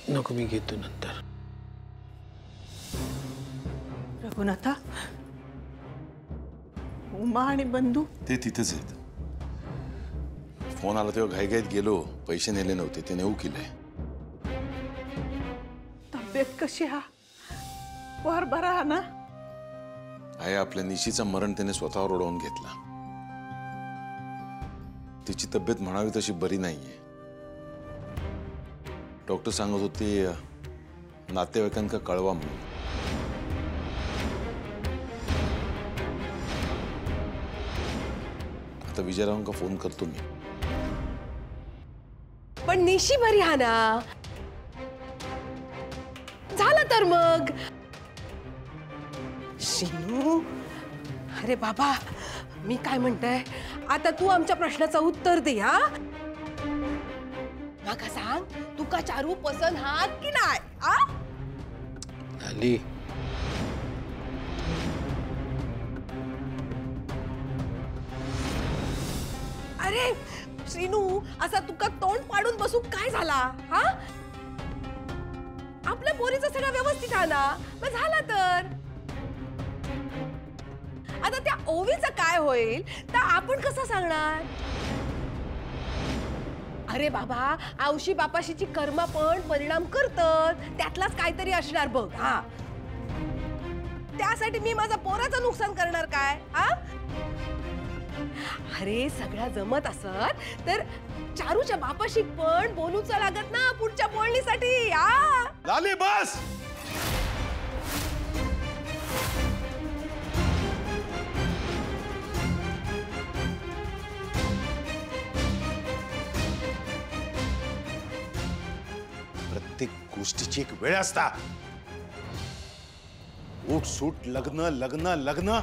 नको, मी घेतो नंतर. रघुनाथा, उमा आणि बंधू ते तिथेच आहेत. फोन आला तेव्हा घाईघाईत गेलो, पैसे नेले नव्हते, ते नेऊ केलंय. तब्येत कशी हा? वर बरा हा ना? आहे, आपल्या निशीचं मरण त्याने स्वतःवर ओढवून घेतला. तिची तब्येत म्हणावी तशी बरी नाहीये. डॉक्टर सांगत होते नातेवाईकांका कळवा म्हणून. आता विजयरावांका फोन करतो मी. पण निशी बरी हा ना? झालं तर मग. शिनू, अरे बाबा, मी काय म्हणते, आता तू आमच्या प्रश्नाचं उत्तर दे. हा, माका सांग, तुका चारू पसंत हा की नाही? आली. अरे श्रीनू, असा तुका तोंड पाडून बसू काय झाला? हा, आपल्या पोरीचं सगळं व्यवस्थित आहे ना? मग झाला तर. आता त्या ओवीचं काय होईल तर आपण कसं सांगणार? अरे बाबा, आवशी बापाशीची कर्म पण परिणाम करतात, त्यातलाच काहीतरी असणार बघ. हा, त्यासाठी मी माझा पोराचं नुकसान करणार काय? हा, अरे सगळं जमत असत तर चारूच्या बापाशी पण बोलूच लागत ना पुढच्या बोलणीसाठी. हा, लाली बस. प्रत्येक गोष्टीची एक वेळ असता. उठ सूट, लग्न लग्न लग्न.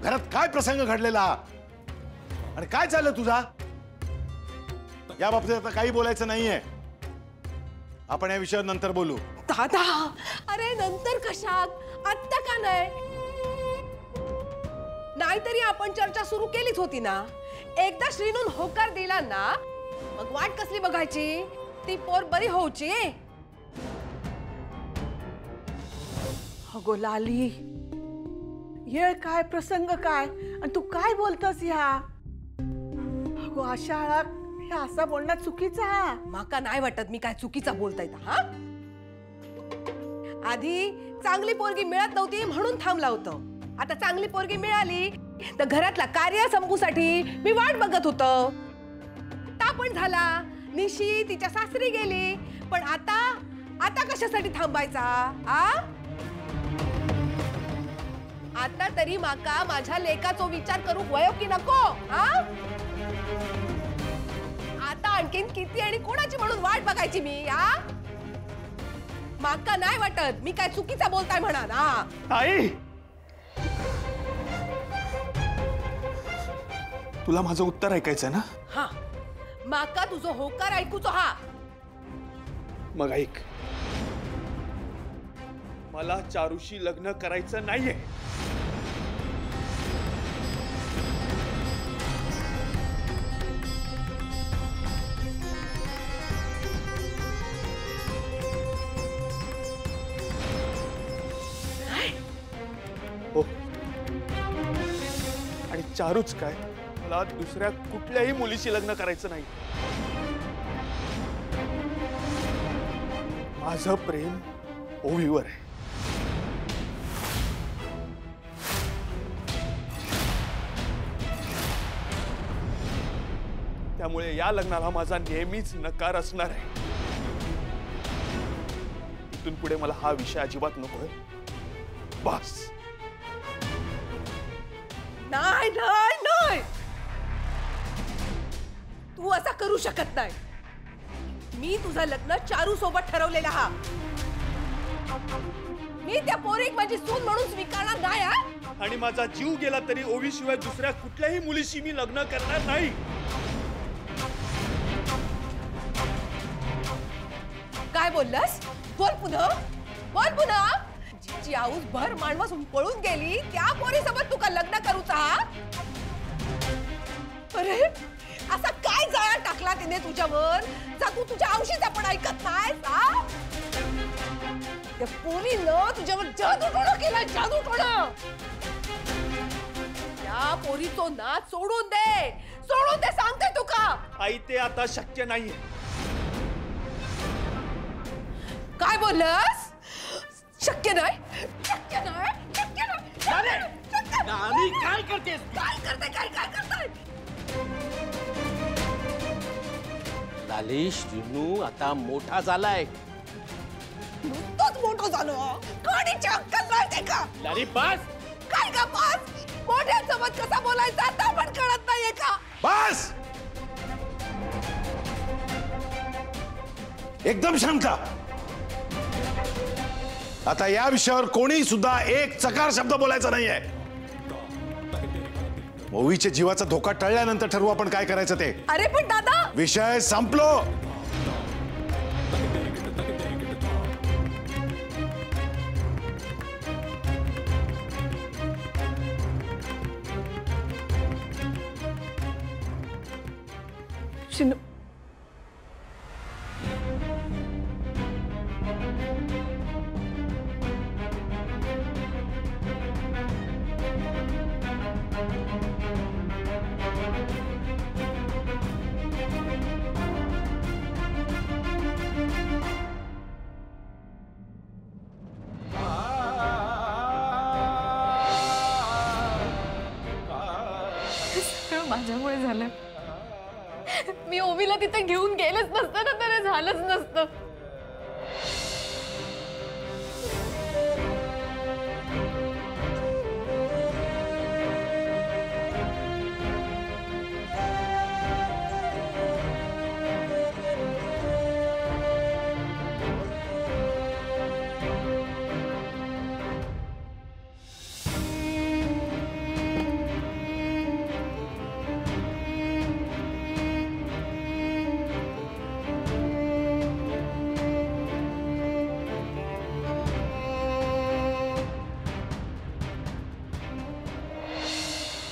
घरात काय प्रसंग घडलेला आणि काय चाललं तुझा? या बाबतीत आता काही बोलायचं नाहीये. आपण या विषयावर नंतर बोलू. दादा, अरे नंतर कशात, आत्ता का नाही? नाहीतरी आपण चर्चा सुरू केलीच होती ना. एकदा श्रीनून होकार दिला ना, मग वाट कसली बघायची? ती पोर बरी होऊची. अगो लाली, येळ काय, प्रसंग काय, आणि तू काय बोलतस? ह्या अगो आशाळा, हे असा बोलणं चुकीचा. माका नाही वाटत मी काय चुकीचा बोलता येता. हा, आधी चांगली पोरगी मिळत नव्हती म्हणून थांबला होतो. आता चांगली पोरगी मिळाली तर घरातला कार्य संपूसाठी मी वाट बघत होतो. पण झाला, निशी तिच्या सासरी गेली. पण आता कशासाठी थांबायचा? आता तरी माका माझ्या लेकाचो विचार करू वयो की नको? आता आणखीन किती आणि कोणाची म्हणून वाट बघायची मी? माका नाही वाटत मी काय चुकीचा बोलताय म्हणा ना. आई, तुला माझं उत्तर ऐकायचंय ना? हा, माका तुझो होकार ऐकूचो. हा, मग ऐक. मला चारूशी लग्न करायचं नाहीये. हो, आणि चारूच काय, मला दुसऱ्या कुठल्याही मुलीशी लग्न करायचं नाही. माझं प्रेम ओवीवर आहे. त्यामुळे या लग्नाला माझा नेहमीच नकार असणार आहे. इथून पुढे मला हा विषय अजिबात नकोय. बस. नाही नाही नाही, तू असा करू शकत नाही. मी तुझं लग्न चारू सोबत ठरवलेला. हा, मी त्या पोरीक माझी सून म्हणून स्वीकारणार नाही. आणि माझा जीव गेला तरी ओवी शिवाय दुसऱ्या कुठल्याही मुलीशी मी लग्न करणार नाही. काय बोललास? बोल पुन्हा, बोल पुन्हा. जिची आऊस भर मांडवासून पळून गेली त्या पोरीसोबत तुका लग्न करूचा? अरे असा काय जाळा टाकला तिने तुझ्यावर? जा तू तुझ्या आऊशी मी न तुझ्यावर जादूटोणा केला, जादूटोणा. त्या पोरीचो नाच सोडून दे सांगते तुका. आई ते आता शक्य नाहीये. काय बोललास? शक्य नाही, शक्य नाही, शक्य नाही, शक्य नाही. नानी काय करतेस? काय करते? लाली, श्रीनू आता मोठा झालाय. नुसतंच मोठं झालं. काडीची अक्कल नाही ते का? लाली बस. काय का बस? मोठ्यांसोबत कसा बोलायचा आता पण कळत नाहीये का? बस. एकदम शांत. आता या विषयावर कोणी सुद्धा एक चकार शब्द बोलायचा नाहीये. ओवीच्या जीवाचा धोका टळल्यानंतर ठरवू आपण काय करायचं ते. अरे पण दादा, विषय संपलो. शिनू, सगळं माझ्यामुळे झालं. मी ओवीला तिथे घेऊन गेलंच नसतं ना, तर झालंच नसतं.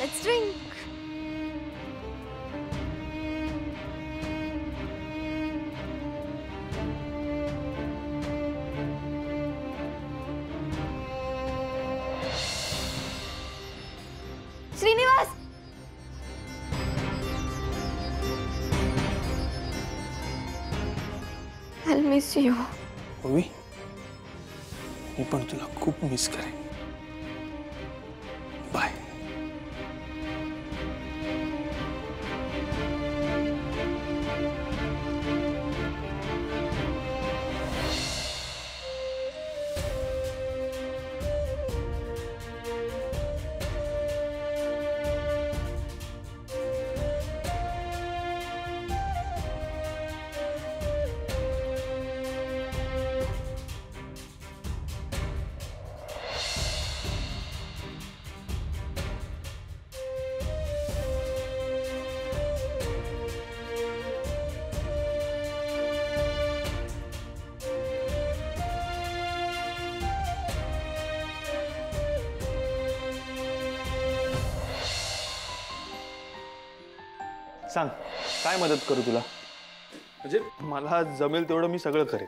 Let's drink. Shrinivas, I'll miss you. ओवी, मी पण तुला खूप मिस करेन. बाय. सांग, काय मदत करू तुला? म्हणजे मला जमेल तेवढं मी सगळं करेन.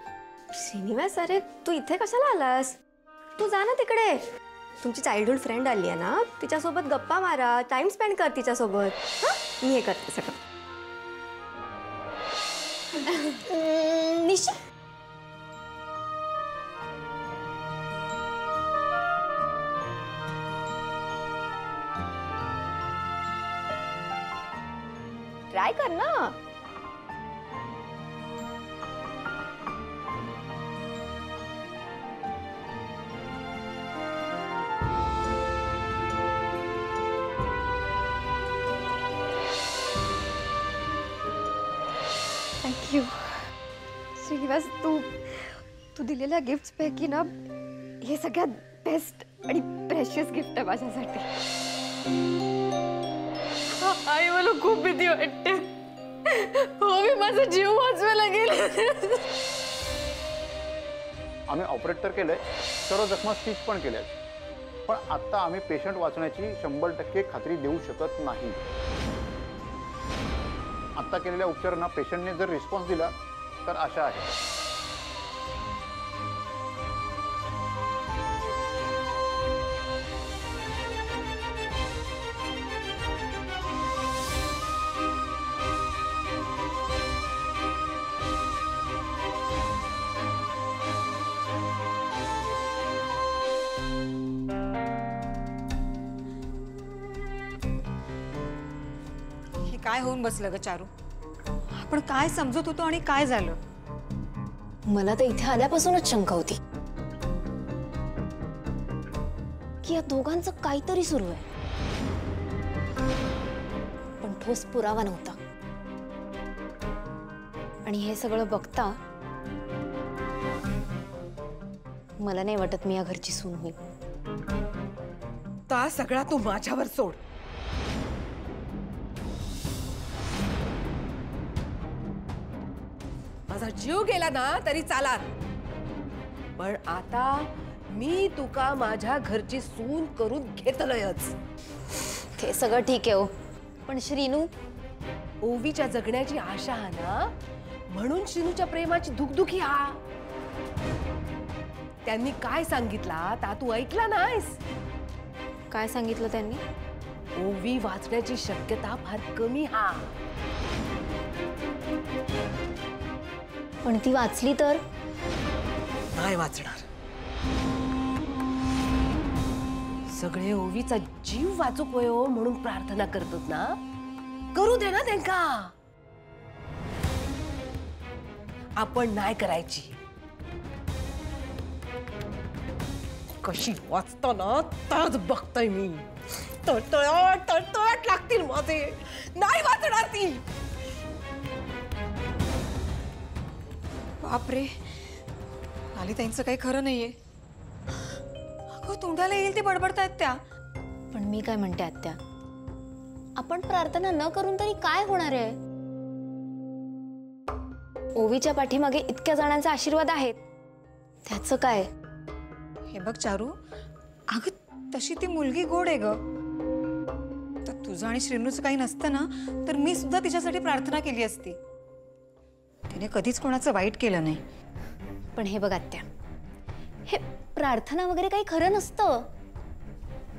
श्रीनिवास, अरे तू इथे कशाला आलास? तू जा ना तिकडे. तुमची चाइल्डहुड फ्रेंड आली आहे ना, तिच्यासोबत गप्पा मारा, टाइम स्पेंड कर तिच्यासोबत. मी हे करते सगळं. निशी, ट्राय कर ना. थँक्यू श्रीनिवास. तू दिलेल्या गिफ्ट्स पैकी ना हे सगळ्यात बेस्ट आणि प्रेशियस गिफ्ट आहे माझ्यासाठी. आई, मला खूप भीती वाटते. हो, मी माझा जीव वाचवायला गेले. आम्ही ऑपरेट तर केलंय, सर्व जखमा स्टिच पण केल्या, पण आता आम्ही पेशंट वाचण्याची 100% खात्री देऊ शकत नाही. आता केलेल्या उपचारांना पेशंटने जर रिस्पॉन्स दिला तर आशा आहे. काय होऊन बसलं ग चारू? आपण काय समजत होतो आणि काय झालं? मला तर इथे आल्यापासूनच शंका होती की या दोघांचं काहीतरी सुरू आहे, पण ठोस पुरावा नव्हता. आणि हे सगळं बघता मला नाही वाटत मी या घरची सून होईल. ता सगळा तू माझ्यावर सोड. माझा जीव गेला ना तरी चालात, पण आता मी तुका माझ्या घरची सून करून घेतलंयच. ते सगळं ठीक आहे हो, पण श्रीनू ओवीच्या जगण्याची आशा हा ना, म्हणून श्रीनूच्या प्रेमाची धुकधुकी हा. त्यांनी काय सांगितला ता तू ऐकला नाहीस? काय सांगितलं त्यांनी? ओवी वाचण्याची शक्यता फार कमी हा. पण ती वाचली तर? नाही वाचणार. सगळे ओवीचा जीव वाचूक वयो म्हणून प्रार्थना करतात ना, करू दे ना त्यांका. आपण नाही करायची. कशी वाचताना ताच बघताय मी. तळतळाट तळतळाट लागतील माझे. नाही वाचणार ती. बापरे, लालिताईंचं काही खरं नाहीये. अगं तोंडाला येईल ते बडबडतायत त्या. पण मी काय म्हणते आत्या, आपण प्रार्थना न करून तरी काय होणार आहे? ओवीच्या पाठीमागे इतक्या जणांचे आशीर्वाद आहेत, त्याचं काय? हे बघ चारू, अगं तशी ती मुलगी गोड आहे ग. तर तुझं आणि श्रीनूचं काही नसतं ना, तर मी सुद्धा तिच्यासाठी प्रार्थना केली असती. तिने कधीच कोणाचं वाईट केलं नाही. पण हे बघ आत्या, हे प्रार्थना वगैरे काही खरं नसतं.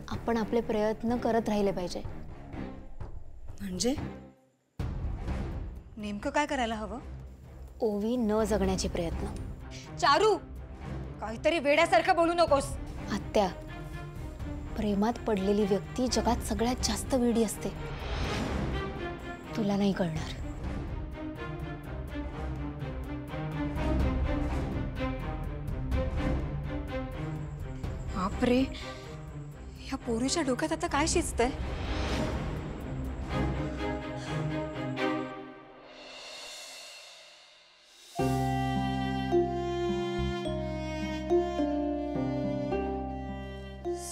आपण आपले प्रयत्न करत राहिले पाहिजे. म्हणजे नेमकं काय करायला हवं? ओवी न जगण्याचे प्रयत्न. चारू, काहीतरी वेड्यासारखं बोलू नकोस. आत्या, प्रेमात पडलेली व्यक्ती जगात सगळ्यात जास्त वेडी असते. तुला नाही कळणार. बापरे, या पोरीच्या डोक्यात आता काय शिजतंय?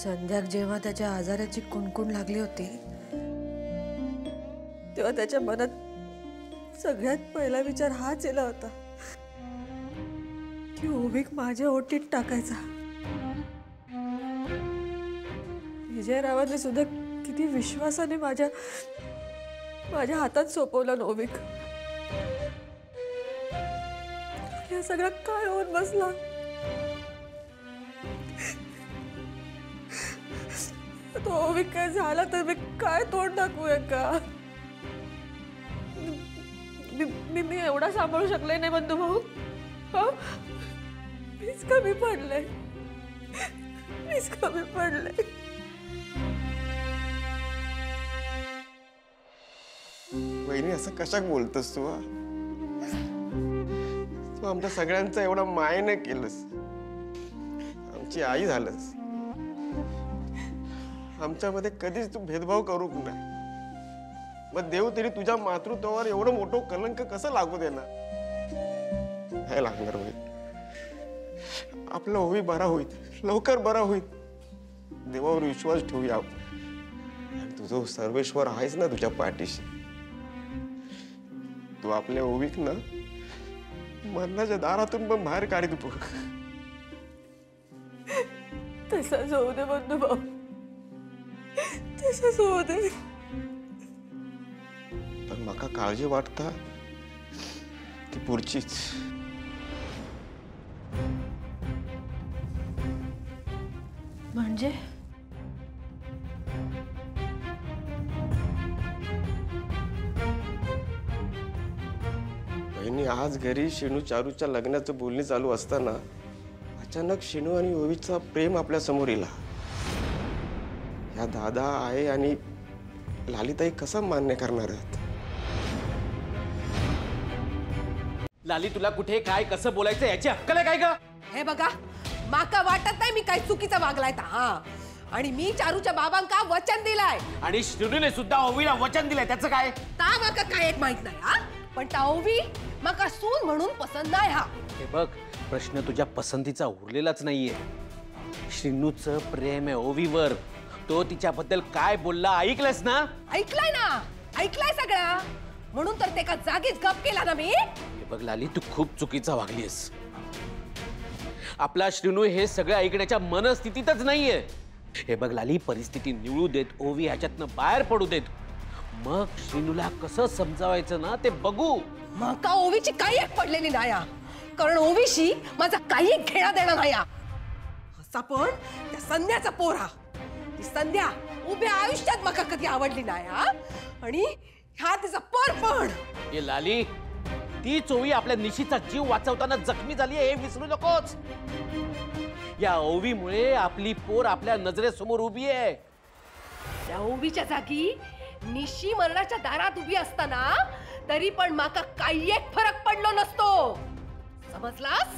संध्याक जेव्हा त्याच्या आजाराची कुणकुण लागली होती, तेव्हा त्याच्या मनात सगळ्यात पहिला विचार हाच आला होता की ओवीक माझ्या ओटीत टाकायचा. विजयरावांनी सुद्धा किती विश्वासाने माझ्या हातात सोपवलं ओवीक. या सगळं काय होऊन बसला? तो ओवीक काय झाला तर मी काय तोंड दाखवूया का? मी एवढा सांभाळू शकले नाही बंधू भाऊ. मीच कमी पडले. वहिनी, असं कशाक बोलतोस तू? तू आमच्या सगळ्यांचा एवढा मायने केलंस. आमची आई झालंस. आमच्यामध्ये कधीच तू भेदभाव करू नाही. मग देव तरी तुझ्या मातृत्वावर एवढं मोठं कलंक कसं लागू देणार? हे लागणार होईल. आपला ओवी बरा होईल, लवकर बरा होईल. देवावर विश्वास ठेवूया. तुझं सर्वेश्वर आहेस ना तुझ्या पाठीशी. तू आपल्या ओवीक ना मरणाच्या दारातून पण बाहेर काढी तू. तसाच होऊ दे बंधू भाऊ, तसाच होऊ दे. पण माका काळजी वाटता ती पुढचीच. म्हणजे बहिणी, आज घरी शिनू चारूच्या लग्नाचं बोलणी चालू असताना अचानक शिनू आणि ओवीचा प्रेम आपल्या समोर येला. या दादा, आई आणि लालिताई कसं मान्य करणार आहेत? लाली तुला कुठे काय कसं बोलायचं याची अक्कल आहे काय ग? हे बघा, माका वाटत नाही मी काय चुकीचा वागलाय ता. हा, आणि मी चारूच्या बाबांका वचन दिलाय. आणि श्रीनूने सुद्धा ओवीला वचन दिलंय, त्याचं काय? ता माका काय एक माहित नाही. हा, पण ता ओवी माका सून म्हणून पसंत नाही. हा, हे बघ, प्रश्न तुझ्या पसंतीचा उरलेलाच नाहीये. श्रीनूचं प्रेम आहे ओवीवर. तो तिच्याबद्दल काय बोलला ऐकलंस ना? ऐकलाय ना, ऐकलाय सगळा. म्हणून तर ते का जागीच गप केला ना मी. हे बघ लाली, तू खूप चुकीचा वागलीस. आपला श्रीनू हे सगळं ऐकण्याच्या मनस्थितीतच नाहीये. हे बघ लाली, परिस्थिती निवळू देत, ओवी ह्याच्यातनं बाहेर पडू देत, मग श्रीनूला कसं समजावायचं ना ते बघू. माका ओवीची काही एक पडलेली नाही. कारण ओवीशी माझा काही एक घेणा देणं नाही. असा पण त्या संध्याचा पोरा, ती संध्या उभ्या आयुष्यात माका कधी आवडली नाही. आणि ह्या तिचा पोर पण. हे लाली, ती ओवी आपल्या निशीचा जीव वाचवताना जखमी झाली हे विसरू नकोस. या ओवीमुळे आपली पोर आपल्या नजरेसमोर उभी आहे. त्या ओवीच्या जागी निशी मरणाच्या दारात उभी असताना तरी पण माका काही एक फरक पडलो नसतो. समजलास?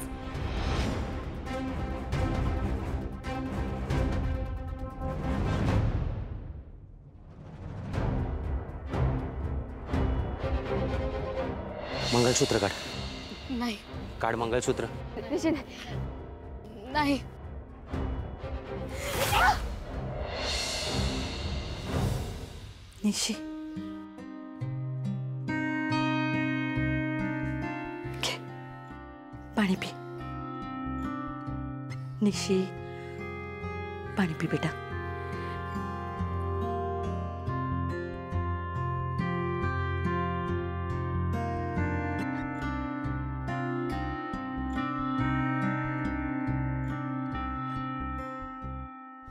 मंगळसूत्र काढ. नाही काढ मंगळसूत्र. नाही. निशी, घे, पाणी पी. निशी, पाणी पी बेटा.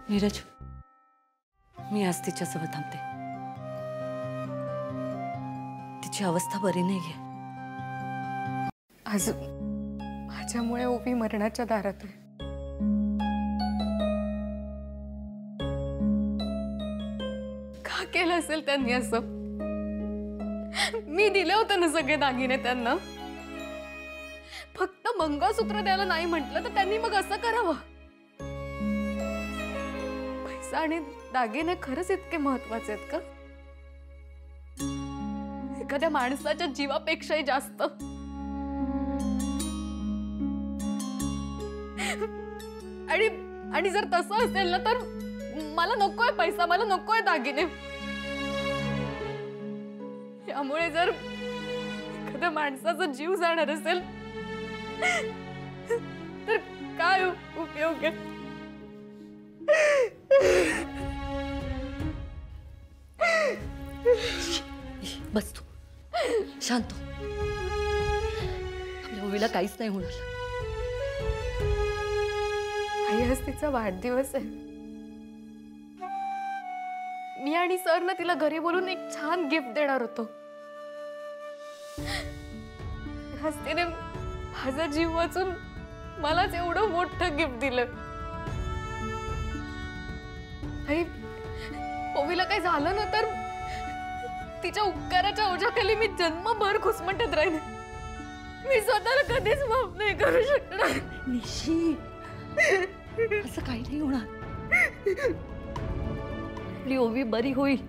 नीरज, मी आज तिच्यासोबत थांबते. तिची अवस्था बरी नाहीये. आज माझ्यामुळे ओवी मरणाच्या दारात आहे. का केलं असेल त्यांनी असं? मी दिले होते ना सगळे दागिने त्यांना. फक्त मंगळसूत्र द्यायला नाही म्हटलं तर त्यांनी मग असं करावं? पैसा आणि दागिने खरंच इतके महत्वाचे आहेत का? एखाद्या माणसाच्या जीवापेक्षाही जास्त? आणि जर तसं असेल ना तर मला नकोय पैसा, मला नकोय दागिने. यामुळे जर एखाद्या माणसाचा जीव जाणार असेल तर काय उपयोग आहे? बस तू शांत हो. आपल्या ओवीला काहीच नाही होणार. आई, आज तिचा वाढदिवस आहे. मी आणि सर ना तिला घरी बोलून एक छान गिफ्ट देणार होतो. आज तिने माझा जीव वाचून मलाच एवढं मोठं गिफ्ट दिलं. आई, ओवीला काही झालं ना तर तिच्या उपकाराच्या ओझ्याखाली मी जन्मभर घुसमटत राहीन. मी स्वतःला कधीच माफ नाही करू शकणार. निशी, असं काही नाही होणार. आपली ओवी बरी होईल.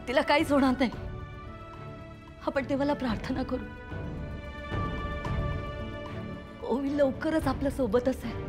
तिला काहीच होणार नाही. आपण देवाला प्रार्थना करू. ओवी लवकरच आपल्या सोबत असेल.